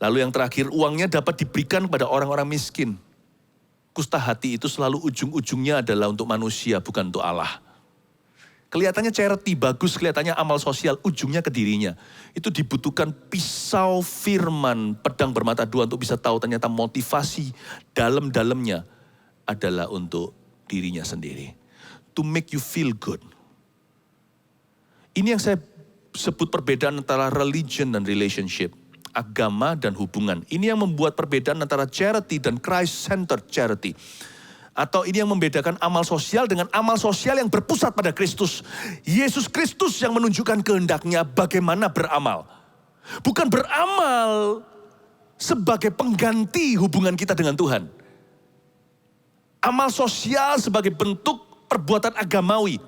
Lalu yang terakhir, uangnya dapat diberikan kepada orang-orang miskin. Kusta hati itu selalu ujung-ujungnya adalah untuk manusia, bukan untuk Allah. Kelihatannya charity, bagus, kelihatannya amal sosial, ujungnya ke dirinya. Itu dibutuhkan pisau firman, pedang bermata dua untuk bisa tahu ternyata motivasi dalam-dalamnya adalah untuk dirinya sendiri. To make you feel good. Ini yang saya sebut perbedaan antara religion dan relationship. Agama dan hubungan. Ini yang membuat perbedaan antara charity dan Christ-centered charity. Atau ini yang membedakan amal sosial dengan amal sosial yang berpusat pada Kristus. Yesus Kristus yang menunjukkan kehendaknya bagaimana beramal. Bukan beramal sebagai pengganti hubungan kita dengan Tuhan. Amal sosial sebagai bentuk perbuatan agamawi.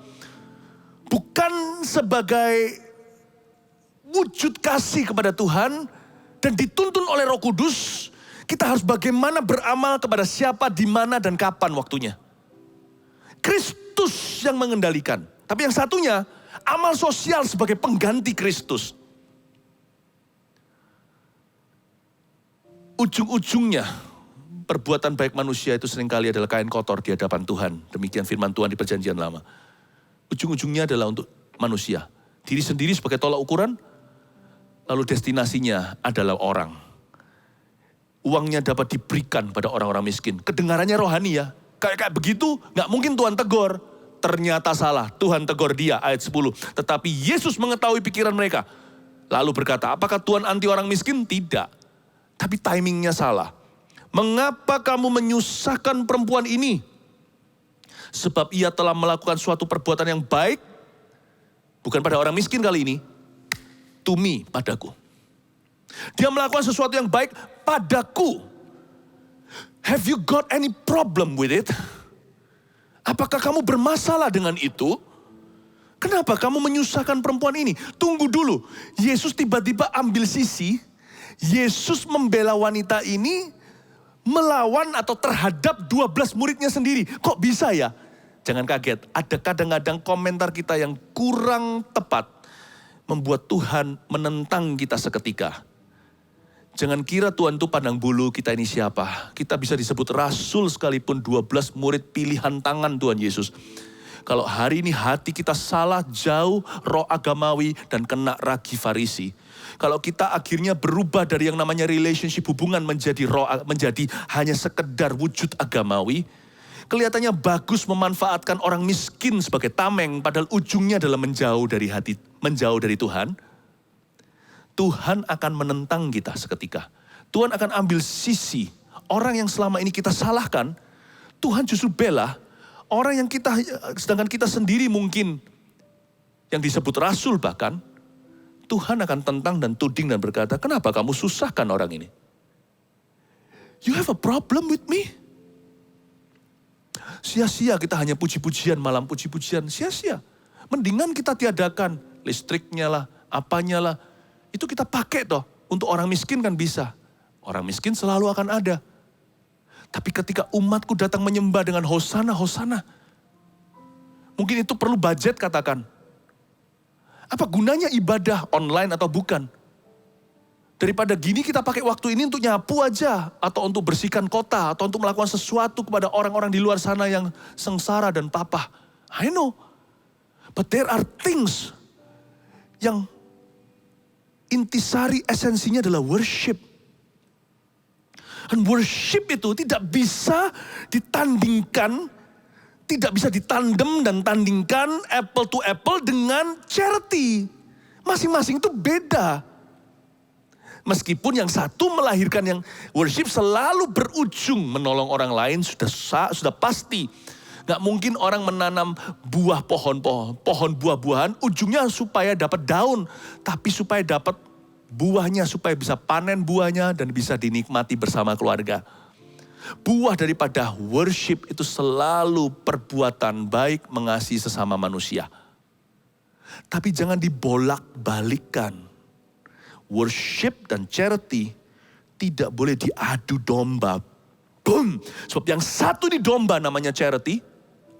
Bukan sebagai wujud kasih kepada Tuhan dan dituntun oleh Roh Kudus. Kita harus bagaimana beramal kepada siapa, di mana, dan kapan waktunya. Kristus yang mengendalikan. Tapi yang satunya, amal sosial sebagai pengganti Kristus. Ujung-ujungnya, perbuatan baik manusia itu seringkali adalah kain kotor di hadapan Tuhan. Demikian firman Tuhan di Perjanjian Lama. Ujung-ujungnya adalah untuk manusia. Diri sendiri sebagai tolak ukuran, lalu destinasinya adalah orang. Uangnya dapat diberikan pada orang-orang miskin. Kedengarannya rohani ya. Kayak begitu gak mungkin Tuhan tegur. Ternyata salah. Tuhan tegur dia ayat 10. Tetapi Yesus mengetahui pikiran mereka. Lalu berkata, apakah Tuhan anti orang miskin? Tidak. Tapi timingnya salah. Mengapa kamu menyusahkan perempuan ini? Sebab ia telah melakukan suatu perbuatan yang baik. Bukan pada orang miskin kali ini. To me, padaku. Dia melakukan sesuatu yang baik padaku. Have you got any problem with it? Apakah kamu bermasalah dengan itu? Kenapa kamu menyusahkan perempuan ini? Tunggu dulu. Yesus tiba-tiba ambil sisi. Yesus membela wanita ini melawan atau terhadap 12 muridnya sendiri. Kok bisa ya? Jangan kaget. Ada kadang-kadang komentar kita yang kurang tepat membuat Tuhan menentang kita seketika. Jangan kira Tuhan itu pandang bulu kita ini siapa. Kita bisa disebut rasul sekalipun 12 murid pilihan tangan Tuhan Yesus. Kalau hari ini hati kita salah jauh roh agamawi dan kena ragi Farisi. Kalau kita akhirnya berubah dari yang namanya relationship hubungan menjadi hanya sekedar wujud agamawi. Kelihatannya bagus memanfaatkan orang miskin sebagai tameng padahal ujungnya adalah menjauh dari Tuhan. Tuhan akan menentang kita seketika. Tuhan akan ambil sisi orang yang selama ini kita salahkan. Tuhan justru bela orang yang sedangkan kita sendiri mungkin yang disebut rasul bahkan. Tuhan akan tentang dan tuding dan berkata, kenapa kamu susahkan orang ini? You have a problem with me? Sia-sia kita hanya puji-pujian, malam puji-pujian, sia-sia. Mendingan kita tiadakan listriknya lah, apanya lah. Itu kita pakai toh, untuk orang miskin kan bisa. Orang miskin selalu akan ada. Tapi ketika umatku datang menyembah dengan hosana, hosana. Mungkin itu perlu budget katakan. Apa gunanya ibadah online atau bukan? Daripada gini kita pakai waktu ini untuk nyapu aja. Atau untuk bersihkan kota. Atau untuk melakukan sesuatu kepada orang-orang di luar sana yang sengsara dan papa. I know. But there are things yang intisari esensinya adalah worship. Dan worship itu tidak bisa ditandingkan, tidak bisa ditandem dan tandingkan apple to apple dengan charity. Masing-masing itu beda. Meskipun yang satu melahirkan yang worship selalu berujung menolong orang lain sudah pasti. Gak mungkin orang menanam pohon buah-buahan ujungnya supaya dapat daun. Tapi supaya dapat buahnya, supaya bisa panen buahnya dan bisa dinikmati bersama keluarga. Buah daripada worship itu selalu perbuatan baik mengasihi sesama manusia. Tapi jangan dibolak-balikkan. Worship dan charity tidak boleh diadu domba. Boom. Sebab yang satu ini domba namanya charity,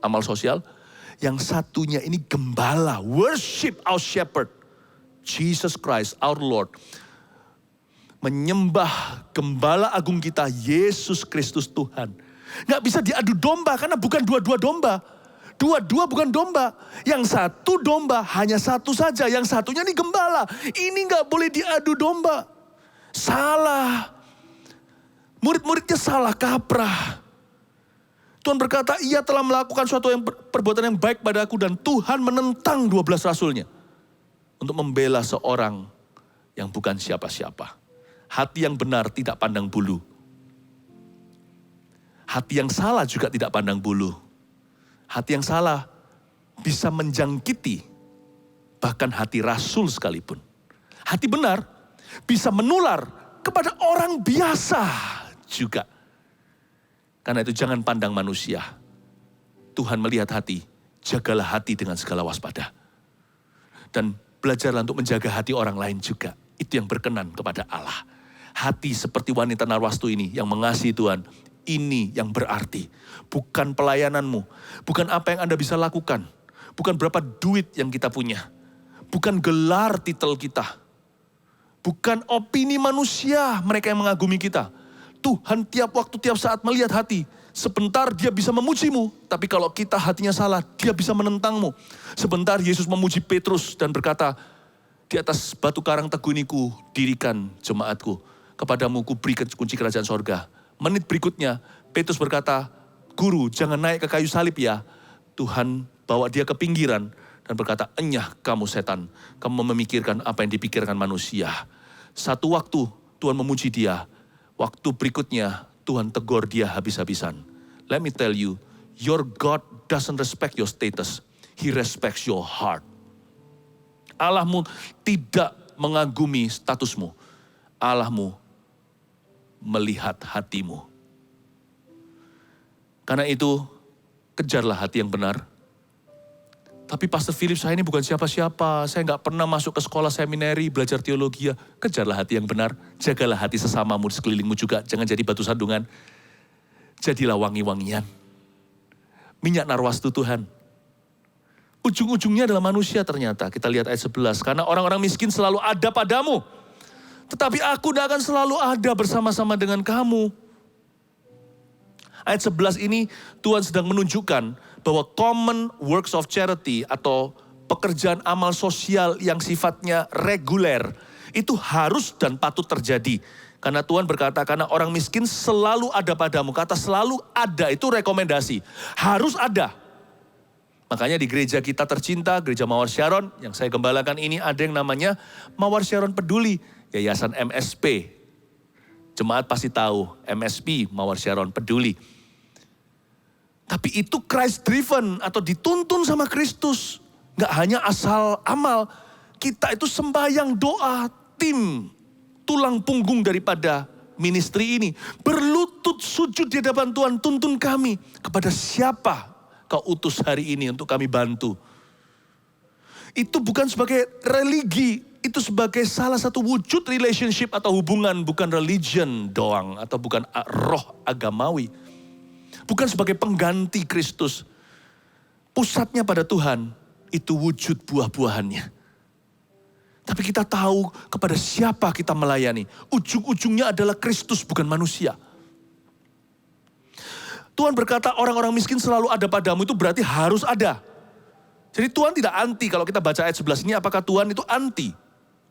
amal sosial. Yang satunya ini gembala, worship our shepherd. Jesus Christ, our Lord. menyembah Gembala Agung kita, Yesus Kristus Tuhan. Nggak bisa diadu domba karena bukan dua-dua domba. Dua-dua bukan domba. Yang satu domba hanya satu saja. Yang satunya nih gembala. Ini nggak boleh diadu domba. Salah. Murid-muridnya salah kaprah. Tuhan berkata, ia telah melakukan suatu perbuatan yang baik padaku. Dan Tuhan menentang 12 rasulnya. Untuk membela seorang yang bukan siapa-siapa. Hati yang benar tidak pandang bulu. Hati yang salah juga tidak pandang bulu. Hati yang salah bisa menjangkiti bahkan hati rasul sekalipun. Hati benar bisa menular kepada orang biasa juga. Karena itu jangan pandang manusia. Tuhan melihat hati, jagalah hati dengan segala waspada. Dan belajarlah untuk menjaga hati orang lain juga. Itu yang berkenan kepada Allah. Hati seperti wanita Narwastu ini yang mengasihi Tuhan. Ini yang berarti. Bukan pelayananmu. Bukan apa yang Anda bisa lakukan. Bukan berapa duit yang kita punya. Bukan gelar titel kita. Bukan opini manusia mereka yang mengagumi kita. Tuhan tiap waktu, tiap saat melihat hati. Sebentar dia bisa memujimu. Tapi kalau kita hatinya salah, dia bisa menentangmu. Sebentar Yesus memuji Petrus dan berkata, di atas batu karang teguh ini ku dirikan jemaatku. Kepadamu ku beri kunci kerajaan sorga. Menit berikutnya, Petrus berkata, Guru, jangan naik ke kayu salib ya. Tuhan bawa dia ke pinggiran dan berkata, enyah kamu setan. Kamu memikirkan apa yang dipikirkan manusia. Satu waktu Tuhan memuji dia. Waktu berikutnya Tuhan tegur dia habis-habisan. Let me tell you, your God doesn't respect your status. He respects your heart. Allahmu tidak mengagumi statusmu. Allahmu melihat hatimu. Karena itu, kejarlah hati yang benar. Tapi Pastor Philip, saya ini bukan siapa-siapa. Saya nggak pernah masuk ke sekolah seminari, belajar teologi. Kejarlah hati yang benar. Jagalah hati sesamamu di sekelilingmu juga. Jangan jadi batu sandungan. Jadilah wangi-wangian. Minyak Narwastu Tuhan. Ujung-ujungnya adalah manusia ternyata. Kita lihat ayat 11. Karena orang-orang miskin selalu ada padamu. Tetapi aku tidak akan selalu ada bersama-sama dengan kamu. Ayat 11 ini Tuhan sedang menunjukkan bahwa common works of charity atau pekerjaan amal sosial yang sifatnya reguler itu harus dan patut terjadi. Karena Tuhan berkata, karena orang miskin selalu ada padamu. Kata selalu ada itu rekomendasi. Harus ada. Makanya di gereja kita tercinta, gereja Mawar Sharon yang saya gembalakan ini ada yang namanya Mawar Sharon Peduli. Yayasan MSP. Jemaat pasti tahu, MSP, Mawar Sharon Peduli. Tapi itu Christ driven atau dituntun sama Kristus. Nggak hanya asal amal. Kita itu sembahyang doa, tim, tulang punggung daripada ministry ini. Berlutut sujud di hadapan Tuhan, tuntun kami. Kepada siapa kau utus hari ini untuk kami bantu. Itu bukan sebagai religi. Itu sebagai salah satu wujud relationship atau hubungan. Bukan religion doang atau bukan roh agamawi. Bukan sebagai pengganti Kristus. Pusatnya pada Tuhan. Itu wujud buah-buahannya. Tapi kita tahu kepada siapa kita melayani. Ujung-ujungnya adalah Kristus bukan manusia. Tuhan berkata orang-orang miskin selalu ada padamu itu berarti harus ada. Jadi Tuhan tidak anti. Kalau kita baca ayat 11 ini apakah Tuhan itu anti?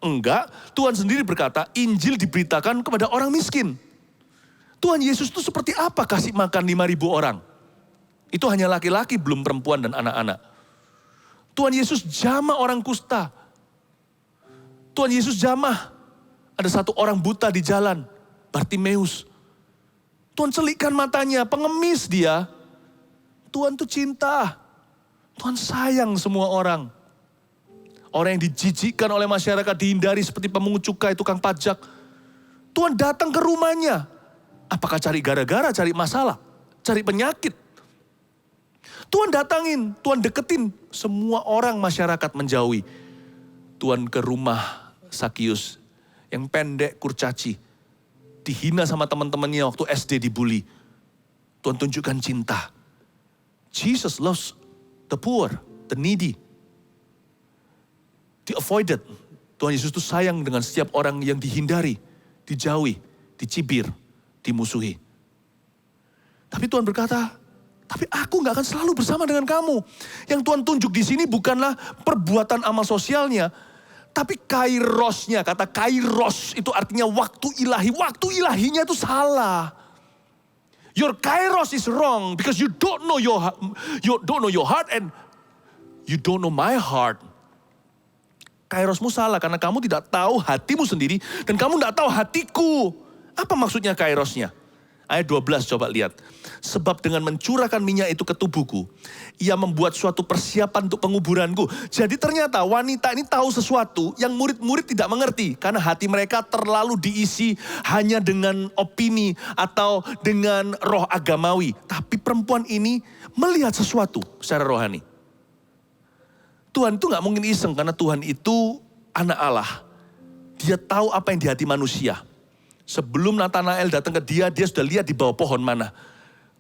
Enggak, Tuhan sendiri berkata, Injil diberitakan kepada orang miskin. Tuhan Yesus itu seperti apa kasih makan 5.000 orang? Itu hanya laki-laki, belum perempuan dan anak-anak. Tuhan Yesus jamah orang kusta. Tuhan Yesus jamah. Ada satu orang buta di jalan, Bartimeus. Tuhan celikkan matanya, pengemis dia. Tuhan tuh cinta. Tuhan sayang semua orang. Orang yang dijijikkan oleh masyarakat, dihindari seperti pemungut cukai, tukang pajak. Tuhan datang ke rumahnya. Apakah cari gara-gara, cari masalah, cari penyakit? Tuhan datangin, Tuhan deketin. Semua orang masyarakat menjauhi. Tuhan ke rumah Sakius yang pendek, kurcaci. Dihina sama teman-temannya waktu SD dibully. Tuhan tunjukkan cinta. Jesus loves the poor, the needy. The avoided. Tuhan Yesus itu sayang dengan setiap orang yang dihindari, dijauhi, dicibir, dimusuhi. Tapi Tuhan berkata, tapi aku gak akan selalu bersama dengan kamu. Yang Tuhan tunjuk di sini bukanlah perbuatan amal sosialnya, tapi kairosnya. Kata kairos itu artinya waktu ilahi. Waktu ilahinya itu salah. Your kairos is wrong because you don't know your heart and you don't know my heart. Kairosmu salah karena kamu tidak tahu hatimu sendiri dan kamu tidak tahu hatiku. Apa maksudnya kairosnya? Ayat 12 coba lihat. Sebab dengan mencurahkan minyak itu ke tubuhku, ia membuat suatu persiapan untuk penguburanku. Jadi ternyata wanita ini tahu sesuatu yang murid-murid tidak mengerti. Karena hati mereka terlalu diisi hanya dengan opini atau dengan roh agamawi. Tapi perempuan ini melihat sesuatu secara rohani. Tuhan itu gak mungkin iseng karena Tuhan itu anak Allah. Dia tahu apa yang di hati manusia. Sebelum Nathanael datang ke dia sudah lihat di bawah pohon mana.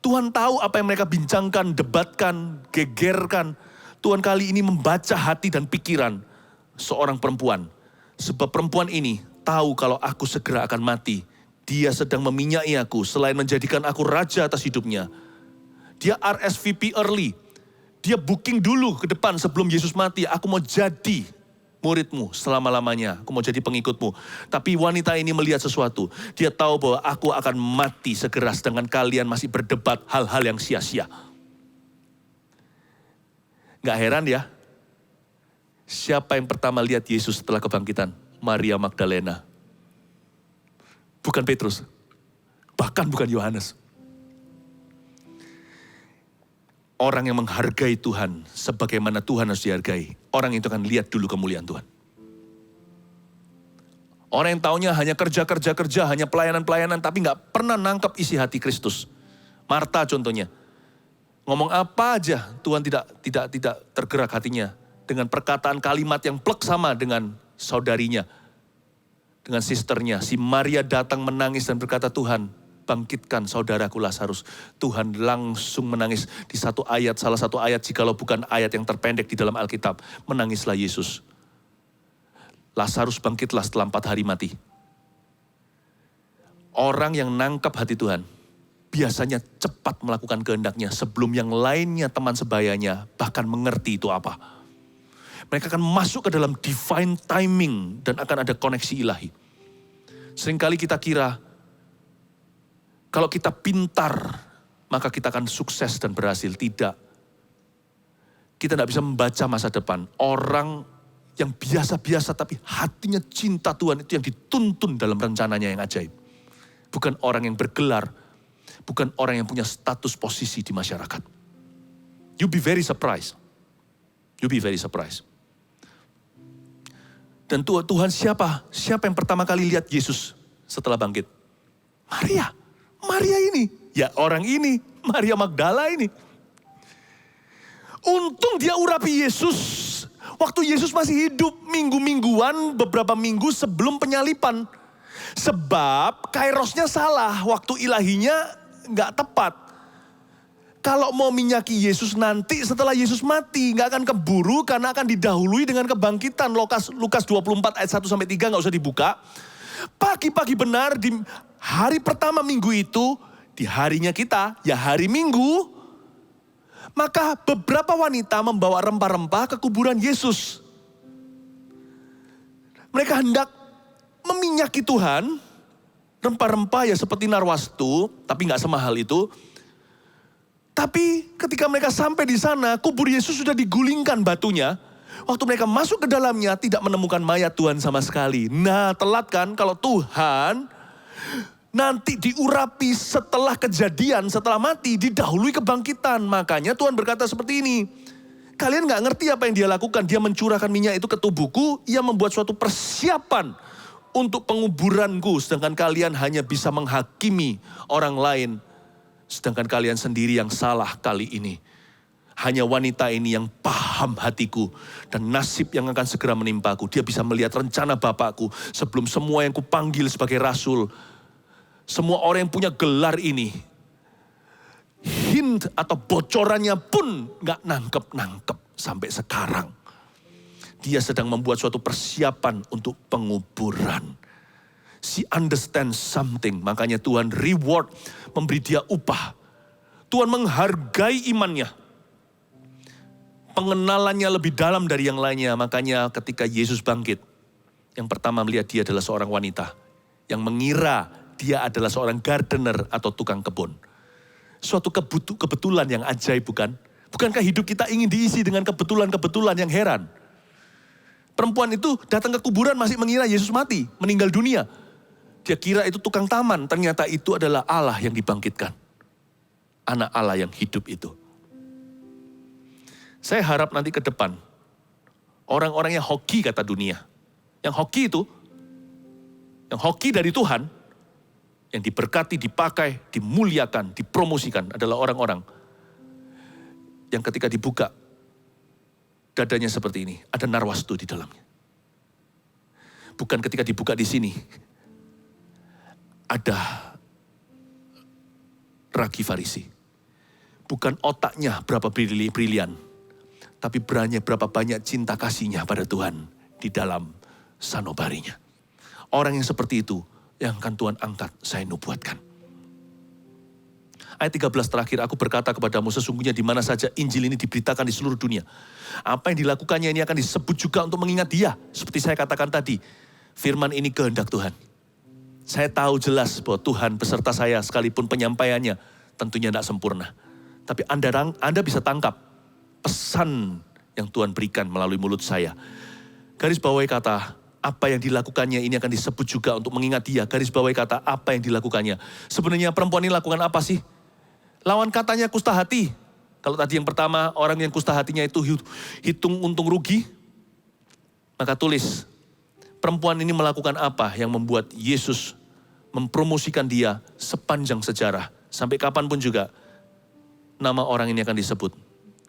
Tuhan tahu apa yang mereka bincangkan, debatkan, gegerkan. Tuhan kali ini membaca hati dan pikiran seorang perempuan. Sebab perempuan ini tahu kalau aku segera akan mati. Dia sedang meminyaki aku selain menjadikan aku raja atas hidupnya. Dia RSVP early. Dia booking dulu ke depan sebelum Yesus mati. Aku mau jadi muridmu selama-lamanya. Aku mau jadi pengikutmu. Tapi wanita ini melihat sesuatu. Dia tahu bahwa aku akan mati segera sedangkan kalian masih berdebat hal-hal yang sia-sia. Gak heran ya. Siapa yang pertama lihat Yesus setelah kebangkitan? Maria Magdalena. Bukan Petrus. Bahkan bukan Yohanes. Orang yang menghargai Tuhan sebagaimana Tuhan harus dihargai. Orang itu akan lihat dulu kemuliaan Tuhan. Orang yang taunya hanya kerja, hanya pelayanan, tapi gak pernah nangkep isi hati Kristus. Marta contohnya. Ngomong apa aja, Tuhan tidak tergerak hatinya. Dengan perkataan kalimat yang plek sama dengan saudarinya. Dengan sisternya. Si Maria datang menangis dan berkata, Tuhan, bangkitkan saudaraku Lazarus. Tuhan langsung menangis di salah satu ayat, jikalau bukan ayat yang terpendek di dalam Alkitab. Menangislah Yesus. Lazarus bangkitlah setelah 4 hari mati. Orang yang nangkap hati Tuhan, biasanya cepat melakukan kehendaknya sebelum yang lainnya, teman sebayanya, bahkan mengerti itu apa. Mereka akan masuk ke dalam divine timing dan akan ada koneksi ilahi. Seringkali kita kira, kalau kita pintar, maka kita akan sukses dan berhasil. Tidak. Kita tidak bisa membaca masa depan. Orang yang biasa-biasa tapi hatinya cinta Tuhan itu yang dituntun dalam rencananya yang ajaib. Bukan orang yang bergelar. Bukan orang yang punya status posisi di masyarakat. You'll be very surprised. You'll be very surprised. Dan Tuhan siapa? Siapa yang pertama kali lihat Yesus setelah bangkit? Maria ini, ya orang ini, Maria Magdala ini. Untung dia urapi Yesus, waktu Yesus masih hidup minggu-mingguan, beberapa minggu sebelum penyalipan. Sebab kairosnya salah, waktu ilahinya gak tepat. Kalau mau minyaki Yesus nanti setelah Yesus mati, gak akan keburu karena akan didahului dengan kebangkitan. Lukas 24 ayat 1-3 gak usah dibuka. Pagi-pagi benar di hari pertama minggu itu, di harinya kita, ya hari Minggu, maka beberapa wanita membawa rempah-rempah ke kuburan Yesus. Mereka hendak meminyaki Tuhan, rempah-rempah ya seperti narwastu, tapi gak semahal itu. Tapi ketika mereka sampai di sana, kubur Yesus sudah digulingkan batunya. Waktu mereka masuk ke dalamnya tidak menemukan mayat Tuhan sama sekali. Nah, telat kan kalau Tuhan nanti diurapi setelah kejadian, setelah mati, didahului kebangkitan. Makanya Tuhan berkata seperti ini. Kalian gak ngerti apa yang dia lakukan. Dia mencurahkan minyak itu ke tubuhku. Ia membuat suatu persiapan untuk penguburanku. Sedangkan kalian hanya bisa menghakimi orang lain. Sedangkan kalian sendiri yang salah kali ini. Hanya wanita ini yang paham hatiku dan nasib yang akan segera menimpaku. Dia bisa melihat rencana Bapakku sebelum semua yang kupanggil sebagai rasul. Semua orang yang punya gelar ini, hint atau bocorannya pun gak nangkep sampai sekarang. Dia sedang membuat suatu persiapan untuk penguburan. She understands something. Makanya Tuhan reward, memberi dia upah. Tuhan menghargai imannya. Pengenalannya lebih dalam dari yang lainnya. Makanya ketika Yesus bangkit, yang pertama melihat dia adalah seorang wanita. Yang mengira dia adalah seorang gardener atau tukang kebun. Suatu kebetulan yang ajaib bukan? Bukankah hidup kita ingin diisi dengan kebetulan-kebetulan yang heran? Perempuan itu datang ke kuburan masih mengira Yesus mati, meninggal dunia. Dia kira itu tukang taman, ternyata itu adalah Allah yang dibangkitkan. Anak Allah yang hidup itu. Saya harap nanti ke depan, orang-orang yang hoki kata dunia. Yang hoki itu, yang hoki dari Tuhan, yang diberkati, dipakai, dimuliakan, dipromosikan adalah orang-orang yang ketika dibuka, dadanya seperti ini, ada narwastu di dalamnya. Bukan ketika dibuka di sini, ada ragi Farisi. Bukan otaknya berapa brilian, tapi berapa banyak cinta kasihnya pada Tuhan di dalam sanubarinya. Orang yang seperti itu, yang akan Tuhan angkat, saya nubuatkan. Ayat 13 terakhir, aku berkata kepadamu sesungguhnya di mana saja Injil ini diberitakan di seluruh dunia. Apa yang dilakukannya ini akan disebut juga untuk mengingat dia. Seperti saya katakan tadi, firman ini kehendak Tuhan. Saya tahu jelas bahwa Tuhan beserta saya sekalipun penyampaiannya tentunya tidak sempurna. Tapi Anda bisa tangkap pesan yang Tuhan berikan melalui mulut saya. Garis bawahi kata, apa yang dilakukannya ini akan disebut juga untuk mengingat dia. Garis bawahi kata, apa yang dilakukannya. Sebenarnya perempuan ini lakukan apa sih? Lawan katanya kusta hati. Kalau tadi yang pertama, orang yang kusta hatinya itu hitung untung rugi. Maka tulis, perempuan ini melakukan apa yang membuat Yesus mempromosikan dia sepanjang sejarah. Sampai kapanpun juga, nama orang ini akan disebut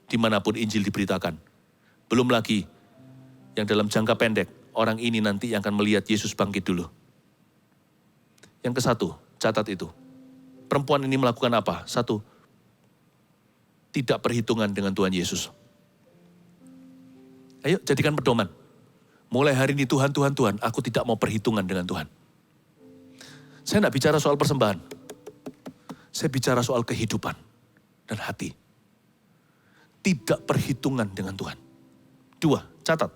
dimanapun Injil diberitakan. Belum lagi, yang dalam jangka pendek, orang ini nanti yang akan melihat Yesus bangkit dulu. Yang ke satu, catat itu. Perempuan ini melakukan apa? Satu, tidak perhitungan dengan Tuhan Yesus. Ayo jadikan pedoman. Mulai hari ini Tuhan, aku tidak mau perhitungan dengan Tuhan. Saya tidak bicara soal persembahan. Saya bicara soal kehidupan dan hati. Tidak perhitungan dengan Tuhan. Dua, catat.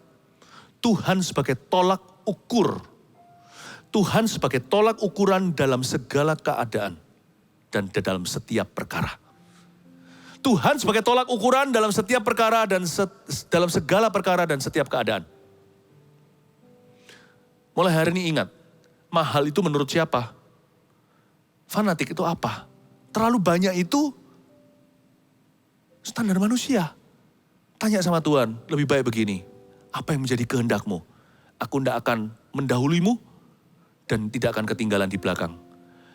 Tuhan sebagai tolak ukur. Tuhan sebagai tolak ukuran dalam segala keadaan. Dan dalam setiap perkara. Tuhan sebagai tolak ukuran dalam setiap perkara dan dalam segala perkara dan setiap keadaan. Mulai hari ini ingat, mahal itu menurut siapa? Fanatik itu apa? Terlalu banyak itu standar manusia. Tanya sama Tuhan, lebih baik begini. Apa yang menjadi kehendakmu? Aku tidak akan mendahulimu dan tidak akan ketinggalan di belakang.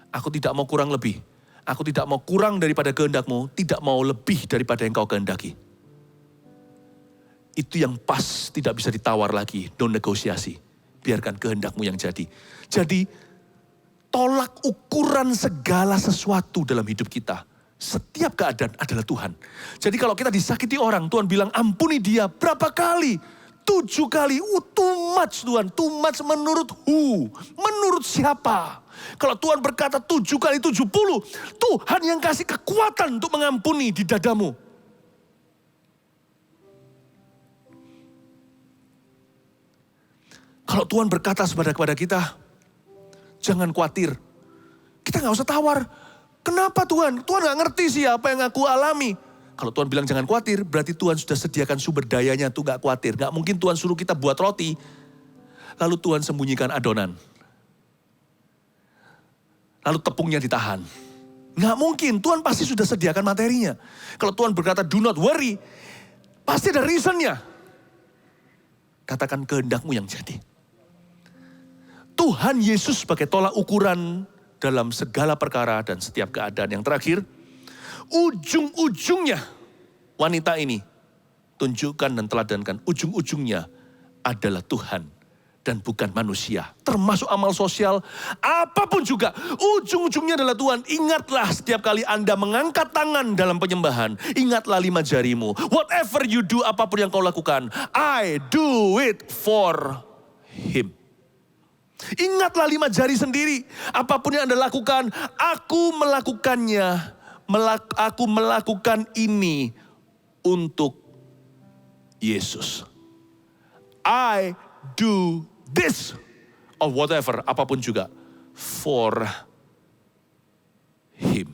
Aku tidak mau kurang lebih. Aku tidak mau kurang daripada kehendakmu, tidak mau lebih daripada yang kau kehendaki. Itu yang pas, tidak bisa ditawar lagi, non negosiasi. Biarkan kehendakmu yang jadi. Jadi, tolak ukuran segala sesuatu dalam hidup kita. Setiap keadaan adalah Tuhan. Jadi kalau kita disakiti orang, Tuhan bilang ampuni dia berapa kali? 7 kali. Too much Tuhan, too much menurut who? Menurut siapa? Kalau Tuhan berkata 7 kali 70, Tuhan yang kasih kekuatan untuk mengampuni di dadamu. Kalau Tuhan berkata kepada kita, jangan khawatir. Kita gak usah tawar. Kenapa Tuhan? Tuhan gak ngerti sih apa yang aku alami. Kalau Tuhan bilang jangan khawatir, berarti Tuhan sudah sediakan sumber dayanya tuh gak khawatir. Gak mungkin Tuhan suruh kita buat roti, lalu Tuhan sembunyikan adonan. Lalu tepungnya ditahan. Nggak mungkin, Tuhan pasti sudah sediakan materinya. Kalau Tuhan berkata do not worry, pasti ada reasonnya. Katakan kehendakmu yang jadi. Tuhan Yesus sebagai tolak ukuran dalam segala perkara dan setiap keadaan. Yang terakhir, ujung-ujungnya wanita ini tunjukkan dan teladankan. Ujung-ujungnya adalah Tuhan dan bukan manusia. Termasuk amal sosial, apapun juga. Ujung-ujungnya adalah Tuhan. Ingatlah setiap kali Anda mengangkat tangan dalam penyembahan. Ingatlah 5 jarimu. Whatever you do, apapun yang kau lakukan. I do it for Him. Ingatlah 5 jari sendiri. Apapun yang Anda lakukan, aku melakukannya. Aku melakukan ini untuk Yesus. I do this. Or whatever, apapun juga. For Him.